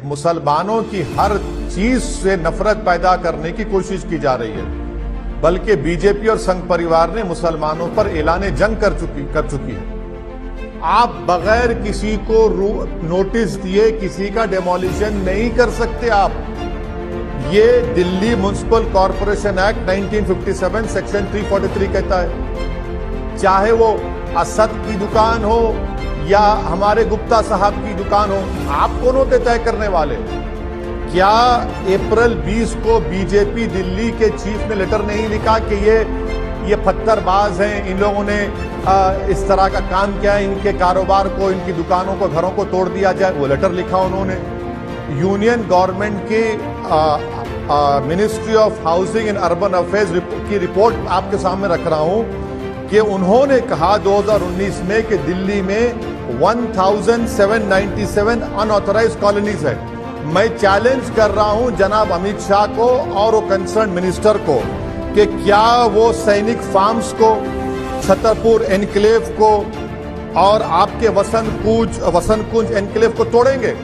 मुसलमानों की हर चीज से नफरत पैदा करने की कोशिश की जा रही है, बल्कि बीजेपी और संघ परिवार ने मुसलमानों पर ऐलान जंग कर चुकी है। आप बगैर किसी को नोटिस दिए किसी का डेमोलिशन नहीं कर सकते। आप ये Delhi municipal corporation act 1957 section 343 कहता है, चाहे वो असद की दुकान हो या हमारे गुप्ता साहब की दुकान हो, आप कौन होते तय करने वाले? क्या अप्रैल 20 को बीजेपी दिल्ली के चीफ ने लेटर नहीं लिखा कि ये पत्थरबाज हैं, इन लोगों ने इस तरह का काम किया है, इनके कारोबार को, इनकी दुकानों को, घरों को तोड़ दिया जाए? वो लेटर लिखा उन्होंने। यूनियन गवर्नमेंट की ministry of housing and urban affairs की रिपोर्ट आपके सामने रख रहा हूं कि उन्होंने कहा 2019 में कि दिल्ली में 1797 अनऑथराइज्ड कॉलोनीज है। मैं चैलेंज कर रहा हूं जनाब अमित शाह को और वो कंसर्न मिनिस्टर को कि क्या वो सैनिक फार्म्स को, छतरपुर एनक्लेव को और आपके वसंत कुंज एनक्लेव को तोड़ेंगे?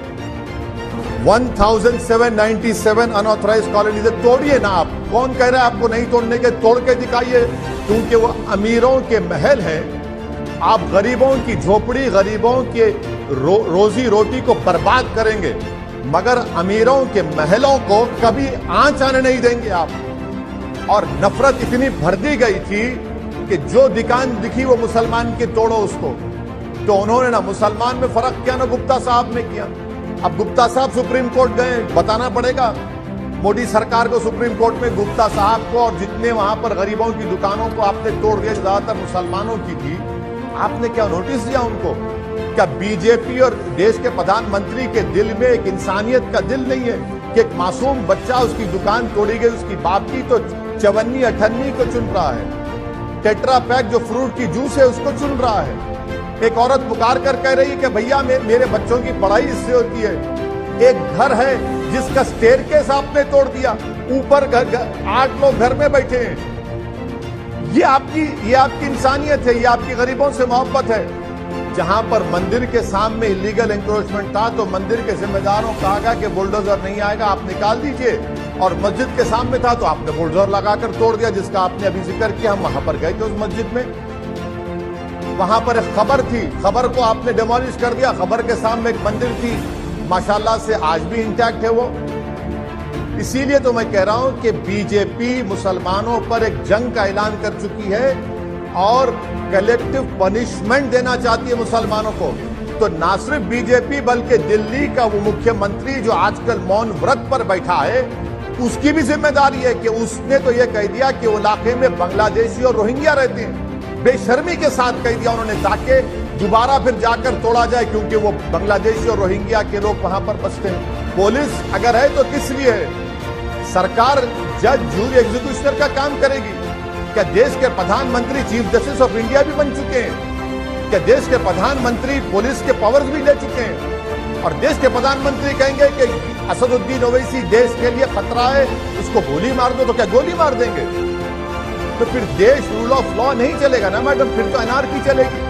1797 अनऑथराइज्ड कॉलोनीज तोड़िए ना। आप कौन कह रहा है आपको नहीं तोड़ने के? तोड़ के दिखाइए, क्योंकि वो अमीरों के महल हैं। आप गरीबों की झोपड़ी, गरीबों के रोजी रोटी को बर्बाद करेंगे, मगर अमीरों के महलों को कभी आंच आने नहीं देंगे आप। और नफरत इतनी भर दी गई थी कि जो दुकान दिखी वो मुसलमान की तोड़ो उसको। तो उन्होंने ना मुसलमान में फर्क किया ना गुप्ता साहब ने किया। अब गुप्ता साहब सुप्रीम कोर्ट गए, बताना पड़ेगा मोदी सरकार को सुप्रीम कोर्ट में गुप्ता साहब को और जितने वहां पर गरीबों की दुकानों को आपने तोड़ दिया, ज्यादातर मुसलमानों की थी, आपने क्या नोटिस दिया उनको? क्या बीजेपी और देश के प्रधानमंत्री के दिल में एक इंसानियत का दिल नहीं है कि एक मासूम बच्चा, उसकी दुकान तोड़ी गई, उसकी बाप की तो 54-58 को चुन रहा है, टेट्रा पैक जो फ्रूट की जूस है उसको चुन रहा है। एक औरत पुकार कर कह रही है कि भैया मेरे बच्चों की पढ़ाई इससे होती है। एक घर है जिसका स्टेयरकेस आपने तोड़ दिया, ऊपर 8 लोग घर में बैठे हैं। ये आपकी इंसानियत है, ये आपकी गरीबों से मोहब्बत है। जहां पर मंदिर के सामने इलीगल एंक्रोचमेंट था तो मंदिर के जिम्मेदारों को कहा गया कि बुलडोजर नहीं आएगा, आप निकाल दीजिए, और मस्जिद के सामने था तो आपने बुलडोजर लगाकर तोड़ दिया, जिसका आपने अभी जिक्र किया। हम वहां पर गए थे उस मस्जिद में, वहां पर एक खबर थी, खबर को आपने डिमोलिश कर दिया। खबर के सामने एक मंदिर थी, माशाल्लाह से आज भी इंटैक्ट है वो। इसीलिए तो मैं कह रहा हूं कि बीजेपी मुसलमानों पर एक जंग का ऐलान कर चुकी है और कलेक्टिव पनिशमेंट देना चाहती है मुसलमानों को। तो ना सिर्फ बीजेपी बल्कि दिल्ली का वो मुख्यमंत्री जो आजकल मौन व्रत पर बैठा है, उसकी भी जिम्मेदारी है कि उसने तो यह कह दिया कि वो इलाके में बांग्लादेशी और रोहिंग्या रहते हैं। बेशर्मी के साथ कह दिया उन्होंने, ताकि दोबारा फिर जाकर तोड़ा जाए, क्योंकि वो बांग्लादेशी और रोहिंग्या के लोग वहां पर बसते हैं। पुलिस अगर है तो किस लिए है? सरकार जज, जूरी, एग्जीक्यूशनर का काम करेगी। क्या देश के प्रधानमंत्री चीफ जस्टिस ऑफ इंडिया भी बन चुके हैं? क्या देश के प्रधानमंत्री पुलिस के पावर्स भी ले चुके हैं? और देश के प्रधानमंत्री कहेंगे कि असदुद्दीन ओवैसी देश के लिए खतरा है, उसको गोली मार दो, तो क्या गोली मार देंगे? तो फिर देश रूल ऑफ लॉ नहीं चलेगा ना मैडम, फिर तो एनआरकी चलेगी।